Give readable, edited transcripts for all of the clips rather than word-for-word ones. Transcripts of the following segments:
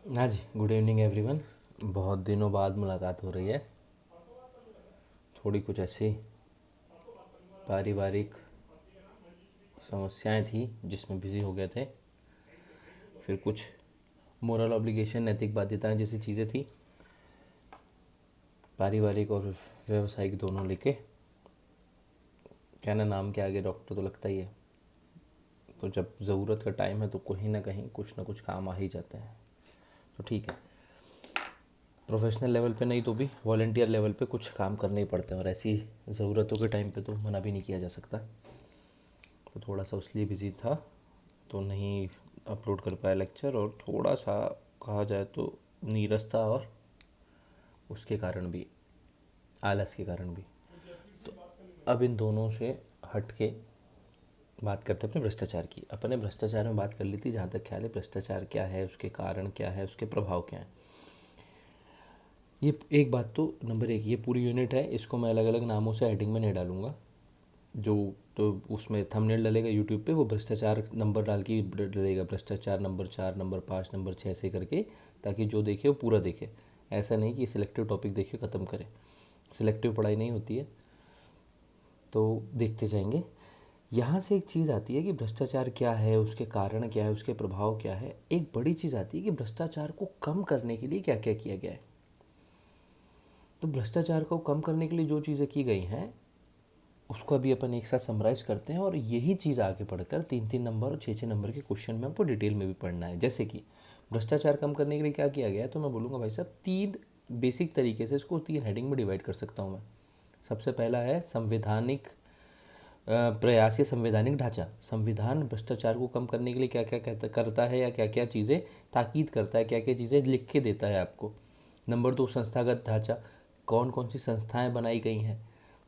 हाँ जी, good evening everyone. बहुत दिनों बाद मुलाकात हो रही है। थोड़ी कुछ ऐसी पारिवारिक समस्याएं थी जिसमें बिज़ी हो गए थे। फिर कुछ मोरल ऑब्लिगेशन, नैतिक बाध्यताएं जैसी चीज़ें थी, पारिवारिक और व्यवसायिक दोनों लेके। कहना नाम के आगे डॉक्टर तो लगता ही है, तो जब ज़रूरत का टाइम है तो कहीं ना कुछ काम आ ही जाता है। तो ठीक है, प्रोफेशनल लेवल पे नहीं तो भी वॉलेंटियर लेवल पे कुछ काम करने ही पड़ते हैं, और ऐसी ज़रूरतों के टाइम पे तो मना भी नहीं किया जा सकता। तो थोड़ा सा उसलिए बिज़ी था, तो नहीं अपलोड कर पाया लेक्चर, और थोड़ा सा कहा जाए तो नीरसता, और उसके कारण भी, आलस के कारण भी। तो अब इन दोनों से हट के बात करते हैं अपने भ्रष्टाचार की। अपने भ्रष्टाचार में बात कर ली थी, जहाँ तक ख्याल है भ्रष्टाचार क्या है, उसके कारण क्या है, उसके प्रभाव क्या है। ये एक बात तो नंबर एक, ये पूरी यूनिट है, इसको मैं अलग अलग नामों से हेडिंग में नहीं डालूंगा। जो तो उसमें थंबनेल डलेगा यूट्यूब पे, वो भ्रष्टाचार नंबर डाल के डलेगा, भ्रष्टाचार नंबर 4, नंबर 5, नंबर 6 ऐसे करके, ताकि जो देखे वो पूरा देखे। ऐसा नहीं कि सिलेक्टिव टॉपिक देखे ख़त्म करे, सिलेक्टिव पढ़ाई नहीं होती है। तो देखते जाएंगे। यहाँ से एक चीज़ आती है कि भ्रष्टाचार क्या है, उसके कारण क्या है, उसके प्रभाव क्या है। एक बड़ी चीज़ आती है कि भ्रष्टाचार को कम करने के लिए क्या क्या किया गया है। तो भ्रष्टाचार को कम करने के लिए जो चीज़ें की गई हैं उसको अभी अपन एक साथ समराइज करते हैं, और यही चीज़ आगे पढ़कर 3-3 नंबर और 6-6 नंबर के क्वेश्चन में हमको डिटेल में भी पढ़ना है। जैसे कि भ्रष्टाचार कम करने के लिए क्या किया गया है, तो मैं बोलूँगा भाई साहब 3 बेसिक तरीके से इसको 3 हेडिंग में डिवाइड कर सकता हूँ मैं। सबसे पहला है संवैधानिक प्रयास या संवैधानिक ढांचा। संविधान भ्रष्टाचार को कम करने के लिए क्या क्या कहता करता है, या क्या क्या चीज़ें ताकीद करता है, क्या क्या चीज़ें लिख के देता है आपको। नंबर 2, संस्थागत ढांचा। कौन कौन सी संस्थाएं बनाई गई हैं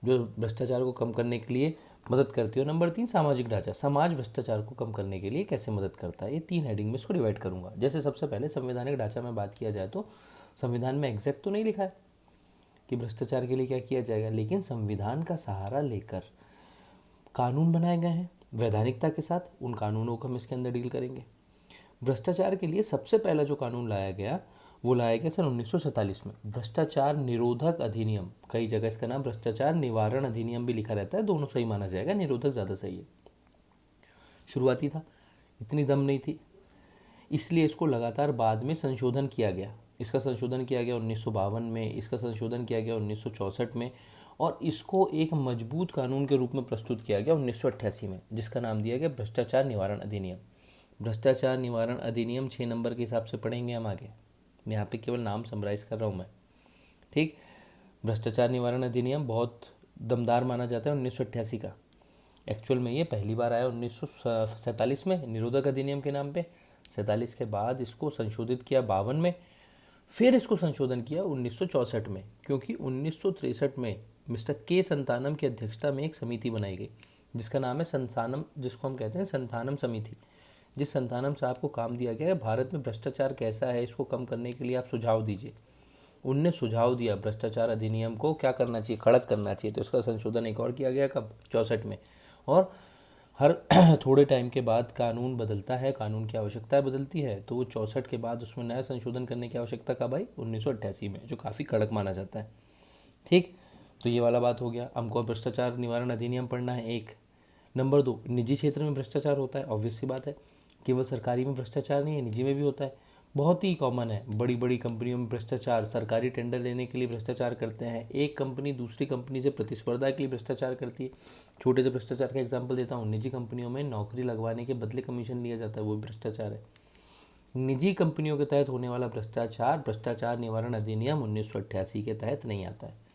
जो भ्रष्टाचार को कम करने के लिए मदद करती हो। नंबर 3, सामाजिक ढांचा। समाज भ्रष्टाचार को कम करने के लिए कैसे मदद करता है। ये 3 हेडिंग में इसको डिवाइड करूंगा। जैसे सबसे पहले संवैधानिक ढांचा में बात किया जाए तो संविधान में एग्जैक्ट तो नहीं लिखा है कि भ्रष्टाचार के लिए क्या किया जाएगा, लेकिन संविधान का सहारा लेकर कानून बनाए गए हैं वैधानिकता के साथ। उन कानूनों को हम इसके अंदर डील करेंगे। भ्रष्टाचार के लिए सबसे पहला जो कानून लाया गया वो लाया गया सन 1947 में, भ्रष्टाचार निरोधक अधिनियम। कई जगह इसका नाम भ्रष्टाचार निवारण अधिनियम भी लिखा रहता है, दोनों सही माना जाएगा, निरोधक ज़्यादा सही है। शुरुआती था, इतनी दम नहीं थी, इसलिए इसको लगातार बाद में संशोधन किया गया। इसका संशोधन किया गया 1952 में, इसका संशोधन किया गया 1964 में, और इसको एक मजबूत कानून के रूप में प्रस्तुत किया गया 1988 में, जिसका नाम दिया गया भ्रष्टाचार निवारण अधिनियम। भ्रष्टाचार निवारण अधिनियम 6 नंबर के हिसाब से पढ़ेंगे हम आगे, यहाँ पे केवल नाम समराइज कर रहा हूँ मैं। ठीक, भ्रष्टाचार निवारण अधिनियम बहुत दमदार माना जाता है 1988 का। एक्चुअल में ये पहली बार आया 1947 में निरोधक अधिनियम के नाम पे। 47 के बाद इसको संशोधित किया 52 में, फिर इसको संशोधन किया 1964 में, क्योंकि 1963 में मिस्टर के संतानम की अध्यक्षता में एक समिति बनाई गई जिसका नाम है संतानम, जिसको हम कहते हैं संतानम समिति। जिस संतानम साहब को काम दिया गया है भारत में भ्रष्टाचार कैसा है इसको कम करने के लिए आप सुझाव दीजिए। उनने सुझाव दिया भ्रष्टाचार अधिनियम को क्या करना चाहिए, कड़क करना चाहिए। तो इसका संशोधन एक और किया गया कब, 64 में। और हर थोड़े टाइम के बाद कानून बदलता है, कानून की आवश्यकता बदलती है, तो वो 64 के बाद उसमें नया संशोधन करने की आवश्यकता कब आई, 1988 में, जो काफ़ी कड़क माना जाता है। ठीक, तो ये वाला बात हो गया। हमको भ्रष्टाचार निवारण अधिनियम पढ़ना है एक। नंबर 2, निजी क्षेत्र में भ्रष्टाचार होता है, ऑब्वियस सी बात है, केवल सरकारी में भ्रष्टाचार नहीं है, निजी में भी होता है, बहुत ही कॉमन है। बड़ी बड़ी कंपनियों में भ्रष्टाचार, सरकारी टेंडर लेने के लिए भ्रष्टाचार करते हैं, एक कंपनी दूसरी कंपनी से प्रतिस्पर्धा के लिए भ्रष्टाचार करती है। छोटे से भ्रष्टाचार का एग्जाम्पल देता हूँ, निजी कंपनियों में नौकरी लगवाने के बदले कमीशन लिया जाता है, वो भी भ्रष्टाचार है। निजी कंपनियों के तहत होने वाला भ्रष्टाचार भ्रष्टाचार निवारण अधिनियम 1988 के तहत नहीं आता है।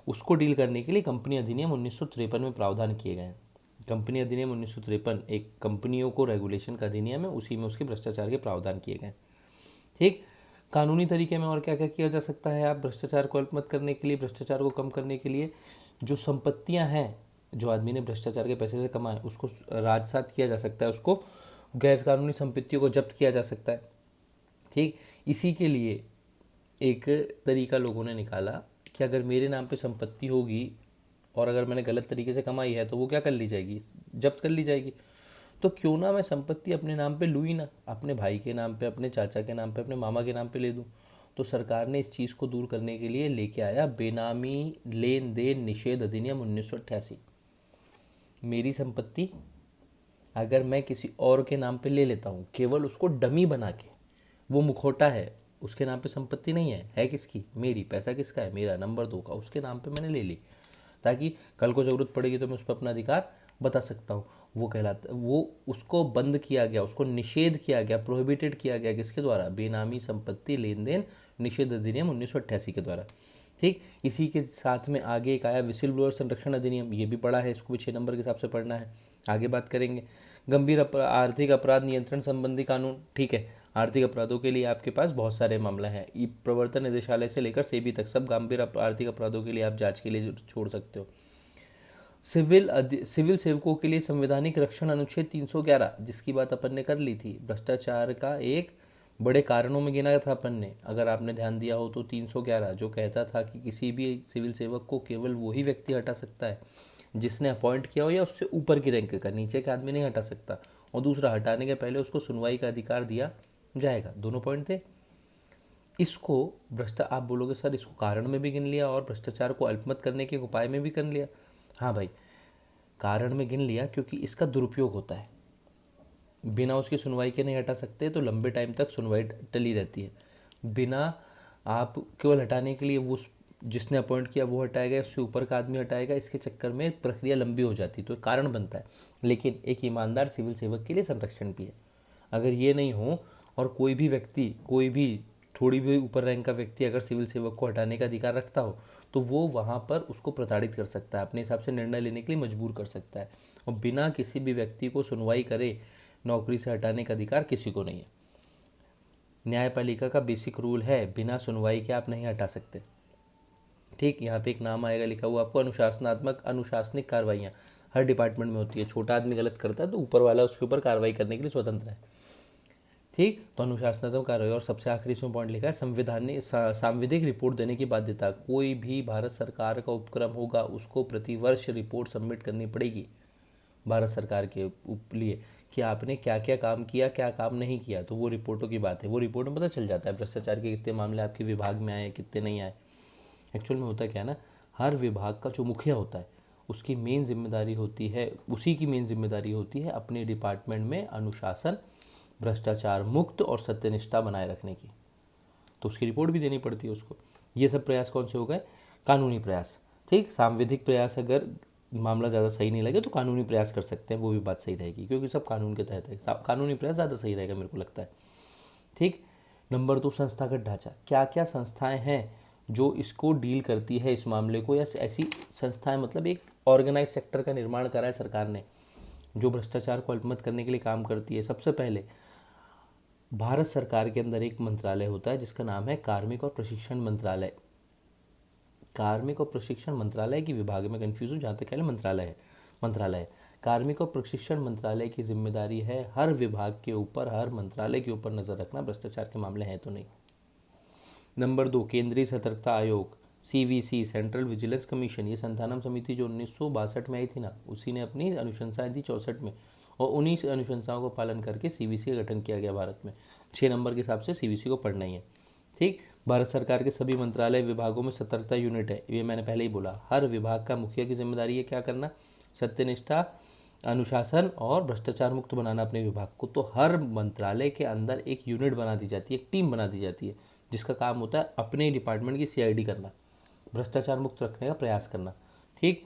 उसको डील करने के लिए कंपनी अधिनियम 1953 में प्रावधान किए गए हैं। कंपनी अधिनियम 1953 एक कंपनियों को रेगुलेशन का अधिनियम है, उसी में उसके भ्रष्टाचार के प्रावधान किए गए। ठीक, कानूनी तरीके में और क्या क्या किया जा सकता है आप भ्रष्टाचार को अल्प मत करने के लिए, भ्रष्टाचार को कम करने के लिए। जो संपत्तियां हैं, जो आदमी ने भ्रष्टाचार के पैसे से कमाए, उसको राजसात किया जा सकता है, उसको गैर कानूनी संपत्तियों को जब्त किया जा सकता है। ठीक, इसी के लिए एक तरीका लोगों ने निकाला कि अगर मेरे नाम पे संपत्ति होगी और अगर मैंने गलत तरीके से कमाई है तो वो क्या कर ली जाएगी, जब्त कर ली जाएगी। तो क्यों ना मैं संपत्ति अपने नाम पे लूँ ही ना, अपने भाई के नाम पे, अपने चाचा के नाम पे, अपने मामा के नाम पे ले दूँ। तो सरकार ने इस चीज़ को दूर करने के लिए लेके आया बेनामी लेन देन निषेध अधिनियम 1988। मेरी संपत्ति अगर मैं किसी और के नाम पे ले लेता हूँ, केवल उसको डमी बना के, वो मुखौटा है, उसके नाम पे संपत्ति नहीं है किसकी? मेरी। पैसा किसका है? मेरा, नंबर 2 का। उसके नाम पे मैंने ले ली, ताकि कल को ज़रूरत पड़ेगी तो मैं उस पर अपना अधिकार बता सकता हूँ। वो कहलाता, वो उसको बंद किया गया, उसको निषेध किया गया, प्रोहिबिटेड किया गया किसके द्वारा? बेनामी संपत्ति लेन देन निषेध अधिनियम 1988 के द्वारा। ठीक, इसी के साथ में आगे एक आया विसिल ब्लोअर संरक्षण अधिनियम, ये भी पढ़ा है, इसको भी 6 नंबर के हिसाब से पढ़ना है, आगे बात करेंगे। गंभीर आर्थिक अपराध नियंत्रण संबंधी कानून, ठीक है, आर्थिक अपराधों के लिए आपके पास बहुत सारे मामला हैं, प्रवर्तन निदेशालय से लेकर सेबी तक सब गंभीर आर्थिक अपराधों के लिए आप जांच के लिए छोड़ सकते हो। सिविल सेवकों के लिए संवैधानिक रक्षण अनुच्छेद 311, जिसकी बात अपन ने कर ली थी, भ्रष्टाचार का एक बड़े कारणों में गिना था अपन ने, अगर आपने ध्यान दिया हो तो 311 जो कहता था कि किसी भी सिविल सेवक को केवल वही व्यक्ति हटा सकता है जिसने अपॉइंट किया हो या उससे ऊपर की रैंक का, नीचे के आदमी नहीं हटा सकता। और दूसरा, हटाने के पहले उसको सुनवाई का अधिकार दिया जाएगा। दोनों पॉइंट थे। इसको आप बोलोगे सर इसको कारण में भी गिन लिया और भ्रष्टाचार को अल्पमत करने के उपाय में भी गिन लिया। हाँ भाई, कारण में गिन लिया क्योंकि इसका दुरुपयोग होता है, बिना उसकी सुनवाई के नहीं हटा सकते, तो लंबे टाइम तक सुनवाई टली रहती है। बिना आप केवल हटाने के लिए वो जिसने अपॉइंट किया वो हटाएगा, उससे ऊपर का आदमी हटाएगा, इसके चक्कर में प्रक्रिया लंबी हो जाती है, तो कारण बनता है। लेकिन एक ईमानदार सिविल सेवक के लिए संरक्षण भी है। अगर ये नहीं हो और कोई भी व्यक्ति, कोई भी थोड़ी भी ऊपर रैंक का व्यक्ति अगर सिविल सेवक को हटाने का अधिकार रखता हो तो वो वहाँ पर उसको प्रताड़ित कर सकता है, अपने हिसाब से निर्णय लेने के लिए मजबूर कर सकता है, और बिना किसी भी व्यक्ति को सुनवाई करे नौकरी से हटाने का अधिकार किसी को नहीं है। न्यायपालिका का बेसिक रूल है, बिना सुनवाई के आप नहीं हटा सकते। ठीक, यहाँ पे एक नाम आएगा लिखा हुआ आपको, अनुशासनिक कार्रवाइयाँ हर डिपार्टमेंट में होती है। छोटा आदमी गलत करता है तो ऊपर वाला उसके ऊपर कार्रवाई करने के लिए स्वतंत्र है। ठीक, तो अनुशासनात्मक कार्रवाई। और सबसे आखिरी इसमें पॉइंट लिखा है सांविधिक रिपोर्ट देने की बाध्यता। कोई भी भारत सरकार का उपक्रम होगा उसको प्रतिवर्ष रिपोर्ट सबमिट करनी पड़ेगी भारत सरकार के लिए कि आपने क्या क्या काम किया, क्या काम नहीं किया। तो वो रिपोर्टों की बात है, वो रिपोर्ट में पता चल जाता है भ्रष्टाचार के कितने मामले आपके विभाग में आए, कितने नहीं आए। एक्चुअल में होता क्या है ना, हर विभाग का जो मुखिया होता है उसकी मेन जिम्मेदारी होती है, उसी की मेन जिम्मेदारी होती है अपने डिपार्टमेंट में अनुशासन, भ्रष्टाचार मुक्त और सत्यनिष्ठा बनाए रखने की। तो उसकी रिपोर्ट भी देनी पड़ती है उसको। ये सब प्रयास कौन से हो गए? कानूनी प्रयास। ठीक, सांविधिक प्रयास अगर मामला ज़्यादा सही नहीं लगे तो कानूनी प्रयास कर सकते हैं, वो भी बात सही रहेगी क्योंकि सब कानून के तहत है। कानूनी प्रयास ज़्यादा सही रहेगा मेरे को लगता है। ठीक, नंबर 2, संस्थागत ढांचा। क्या क्या संस्थाएं हैं जो इसको डील करती है इस मामले को, या ऐसी संस्थाएं मतलब एक ऑर्गेनाइज सेक्टर का निर्माण करा है सरकार ने जो भ्रष्टाचार को अल्पमत करने के लिए काम करती है। सबसे पहले भारत सरकार के अंदर एक मंत्रालय होता है जिसका नाम है कार्मिक और प्रशिक्षण मंत्रालय। कार्मिक और प्रशिक्षण मंत्रालय की विभाग में कंफ्यूज हूँ, जहाँ तक पहले मंत्रालय है। कार्मिक और प्रशिक्षण मंत्रालय की जिम्मेदारी है हर विभाग के ऊपर, हर मंत्रालय के ऊपर नज़र रखना भ्रष्टाचार के मामले हैं तो नहीं। नंबर 2, केंद्रीय सतर्कता आयोग, CVC, सेंट्रल विजिलेंस कमीशन। ये संतानम समिति जो 1962 में आई थी ना, उसी ने अपनी अनुशंसाएं दी 64 में, और उन्हीं अनुशंसाओं को पालन करके CVC का गठन किया गया भारत में। 6 नंबर के हिसाब से CVC को पढ़ना ही है। ठीक, भारत सरकार के सभी मंत्रालय विभागों में सतर्कता यूनिट है, ये मैंने पहले ही बोला। हर विभाग का मुखिया की जिम्मेदारी है क्या करना? सत्यनिष्ठा, अनुशासन और भ्रष्टाचार मुक्त बनाना अपने विभाग को। तो हर मंत्रालय के अंदर एक यूनिट बना दी जाती है, एक टीम बना दी जाती है जिसका काम होता है अपने डिपार्टमेंट की CID करना, भ्रष्टाचार मुक्त रखने का प्रयास करना। ठीक,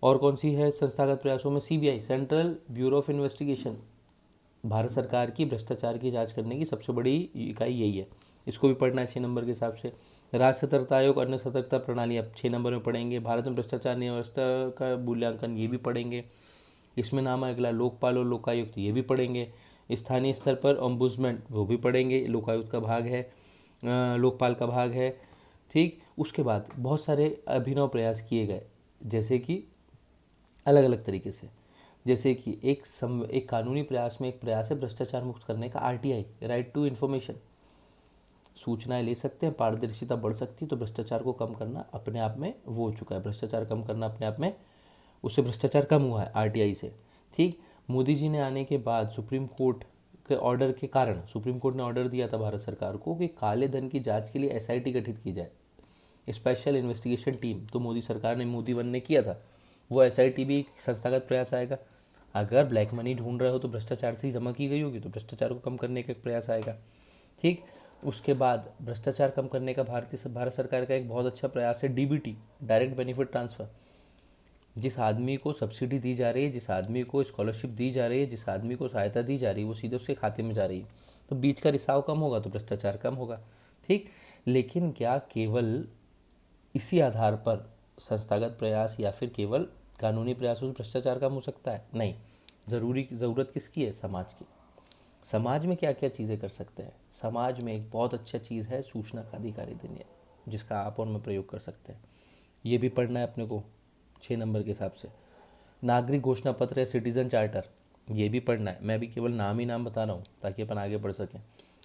और कौन सी है संस्थागत प्रयासों में? CBI, central bureau of investigation, Bharat सरकार की भ्रष्टाचार की जांच करने की सबसे बड़ी इकाई यही है, इसको भी पढ़ना है 6 नंबर के हिसाब से। राज्य सतर्कता आयोग, अन्य सतर्कता प्रणाली अब 6 नंबर में पढ़ेंगे। भारत में भ्रष्टाचार व्यवस्था का मूल्यांकन, ये भी पढ़ेंगे। इसमें नाम है अगला लोकपाल और लोकायुक्त, ये भी पढ़ेंगे। स्थानीय स्तर पर ओम्बुड्समैन, वो भी पढ़ेंगे, लोकायुक्त का भाग है, लोकपाल का भाग है। ठीक, उसके बाद बहुत सारे अभिनव प्रयास किए गए, जैसे कि अलग अलग तरीके से, जैसे कि एक कानूनी प्रयास में एक प्रयास है भ्रष्टाचार मुक्त करने का, RTI, राइट टू इन्फॉर्मेशन। सूचनाएं ले सकते हैं, पारदर्शिता बढ़ सकती है, तो भ्रष्टाचार को कम करना अपने आप में वो हो चुका है, भ्रष्टाचार कम करना अपने आप में, उससे भ्रष्टाचार कम हुआ है RTI से। ठीक, मोदी जी ने आने के बाद सुप्रीम कोर्ट के ऑर्डर के कारण सुप्रीम कोर्ट ने ऑर्डर दिया था भारत सरकार को कि काले धन की जांच के लिए एसआईटी गठित की जाए, स्पेशल इन्वेस्टिगेशन टीम। तो मोदी सरकार ने, मोदी वन ने किया था। वो एसआईटी भी एक संस्थागत प्रयास आएगा। अगर ब्लैक मनी ढूंढ रहे हो तो भ्रष्टाचार से ही जमा की गई होगी, तो भ्रष्टाचार को कम करने का एक प्रयास आएगा। ठीक। उसके बाद भ्रष्टाचार कम करने का भारत सरकार का एक बहुत अच्छा प्रयास है डीबीटी, डायरेक्ट बेनिफिट ट्रांसफ़र। जिस आदमी को सब्सिडी दी जा रही है, जिस आदमी को स्कॉलरशिप दी जा रही है, जिस आदमी को सहायता दी जा रही है, वो सीधे उसके खाते में जा रही है। तो बीच का रिसाव कम होगा तो भ्रष्टाचार कम होगा। ठीक। लेकिन क्या केवल इसी आधार पर संस्थागत प्रयास या फिर केवल कानूनी प्रयासों से भ्रष्टाचार कम हो सकता है? नहीं। ज़रूरत किसकी है? समाज की। समाज में क्या क्या चीज़ें कर सकते हैं? समाज में एक बहुत अच्छा चीज़ है सूचना का अधिकार अधिनियम, जिसका आप और मैं प्रयोग कर सकते हैं। ये भी पढ़ना है अपने को 6 नंबर के हिसाब से। नागरिक घोषणा पत्र या सिटीजन चार्टर, ये भी पढ़ना है। मैं भी केवल नाम ही नाम बता रहा हूँ ताकि अपन आगे बढ़ सकें।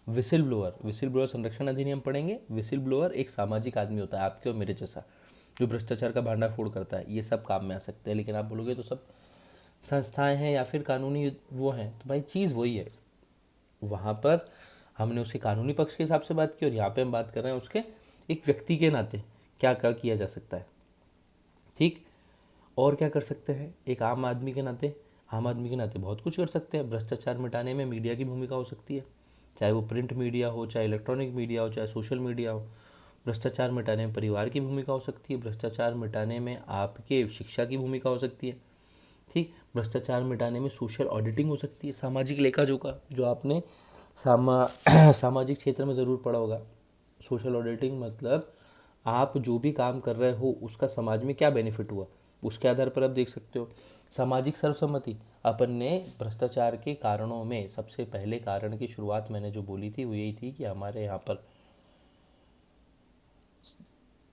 विसिल ब्लोअर संरक्षण अधिनियम पढ़ेंगे। विसिल ब्लोअर एक सामाजिक आदमी होता है आपके और मेरे जैसा, जो भ्रष्टाचार का भांडाफोड़ करता है। ये सब काम में आ सकते हैं। लेकिन आप बोलोगे तो सब संस्थाएं हैं या फिर कानूनी वो हैं, तो भाई चीज़ वही है। वहाँ पर हमने उसके कानूनी पक्ष के हिसाब से बात की और यहाँ पे हम बात कर रहे हैं उसके एक व्यक्ति के नाते क्या क्या किया जा सकता है। ठीक। और क्या कर सकते हैं एक आम आदमी के नाते? आम आदमी के नाते बहुत कुछ कर सकते हैं। भ्रष्टाचार मिटाने में मीडिया की भूमिका हो सकती है, चाहे वो प्रिंट मीडिया हो, चाहे इलेक्ट्रॉनिक मीडिया हो, चाहे सोशल मीडिया हो। भ्रष्टाचार मिटाने में परिवार की भूमिका हो सकती है। भ्रष्टाचार मिटाने में आपके शिक्षा की भूमिका हो सकती है। ठीक। भ्रष्टाचार मिटाने में सोशल ऑडिटिंग हो सकती है, सामाजिक लेखा जोखा, जो आपने सामाजिक क्षेत्र में ज़रूर पढ़ा होगा। सोशल ऑडिटिंग मतलब आप जो भी काम कर रहे हो उसका समाज में क्या बेनिफिट हुआ, उसके आधार पर आप देख सकते हो। सामाजिक सर्वसम्मति, अपन ने भ्रष्टाचार के कारणों में सबसे पहले कारण की शुरुआत मैंने जो बोली थी वो यही थी कि हमारे यहाँ पर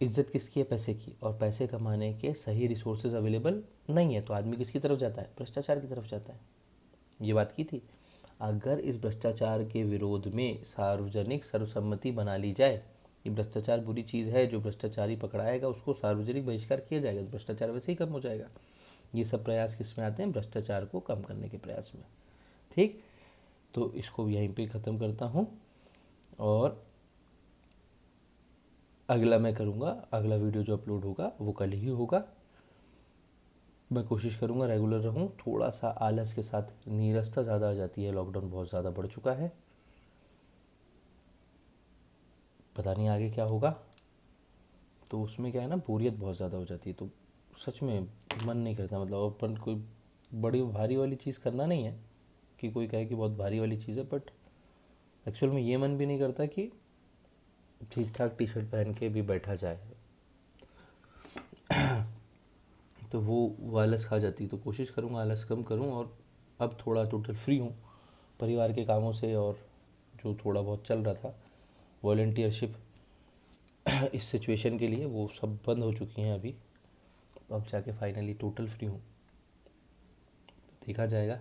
इज्जत किसकी है? पैसे की। और पैसे कमाने के सही रिसोर्सेज अवेलेबल नहीं है तो आदमी किसकी तरफ जाता है? भ्रष्टाचार की तरफ जाता है। ये बात की थी। अगर इस भ्रष्टाचार के विरोध में सार्वजनिक सर्वसम्मति बना ली जाए कि भ्रष्टाचार बुरी चीज़ है, जो भ्रष्टाचारी पकड़ाएगा उसको सार्वजनिक बहिष्कार किया जाएगा, तो भ्रष्टाचार वैसे ही कम हो जाएगा। ये सब प्रयास किस में आते हैं? भ्रष्टाचार को कम करने के प्रयास में। ठीक। तो इसको यहीं पे ख़त्म करता हूँ और अगला मैं करूँगा, अगला वीडियो जो अपलोड होगा वो कल ही होगा। मैं कोशिश करूँगा रेगुलर रहूँ। थोड़ा सा आलस के साथ नीरसता ज़्यादा आ जाती है, लॉकडाउन बहुत ज़्यादा बढ़ चुका है, पता नहीं आगे क्या होगा। तो उसमें क्या है ना, बोरियत बहुत ज़्यादा हो जाती है, तो सच में मन नहीं करता। मतलब अपन कोई बड़ी भारी वाली चीज़ करना नहीं है कि कोई कहे कि बहुत भारी वाली चीज़ है, बट एक्चुअल में ये मन भी नहीं करता कि ठीक ठाक टी शर्ट पहन के भी बैठा जाए, तो वो आलस खा जाती है। तो कोशिश करूँगा आलस कम करूँ और अब थोड़ा टोटल फ्री हूँ परिवार के कामों से, और जो थोड़ा बहुत चल रहा था वॉलंटियरशिप इस सिचुएशन के लिए, वो सब बंद हो चुकी हैं अभी। अब जाके फाइनली टोटल फ्री हूँ, तो देखा जाएगा।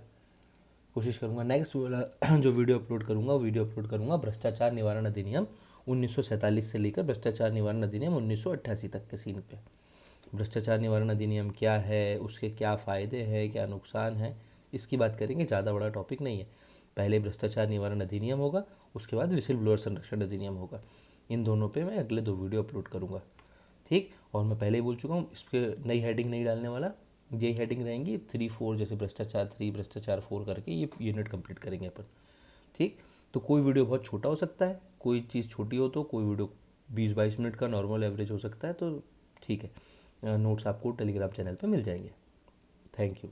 कोशिश करूँगा नेक्स्ट वाला जो वीडियो अपलोड करूँगा, वो वीडियो अपलोड करूँगा भ्रष्टाचार निवारण अधिनियम 1947 से लेकर भ्रष्टाचार निवारण अधिनियम 1988 तक के सीन पे। भ्रष्टाचार निवारण अधिनियम क्या है, उसके क्या फ़ायदे हैं, क्या नुकसान है, इसकी बात करेंगे। ज़्यादा बड़ा टॉपिक नहीं है। पहले भ्रष्टाचार निवारण अधिनियम होगा, उसके बाद विसिल ब्लोअर संरक्षण अधिनियम होगा। इन दोनों पे मैं अगले 2 वीडियो अपलोड करूँगा। ठीक। और मैं पहले ही बोल चुका हूँ, इस पर नई हेडिंग नहीं डालने वाला, यही हेडिंग रहेंगी 3-4, जैसे भ्रष्टाचार 3, भ्रष्टाचार 4 करके ये यूनिट कंप्लीट करेंगे अपन। ठीक। तो कोई वीडियो बहुत छोटा हो सकता है, कोई चीज़ छोटी हो तो कोई वीडियो 20-22 मिनट का नॉर्मल एवरेज हो सकता है, तो ठीक है। नोट्स आपको टेलीग्राम चैनल पे मिल जाएंगे। Thank you.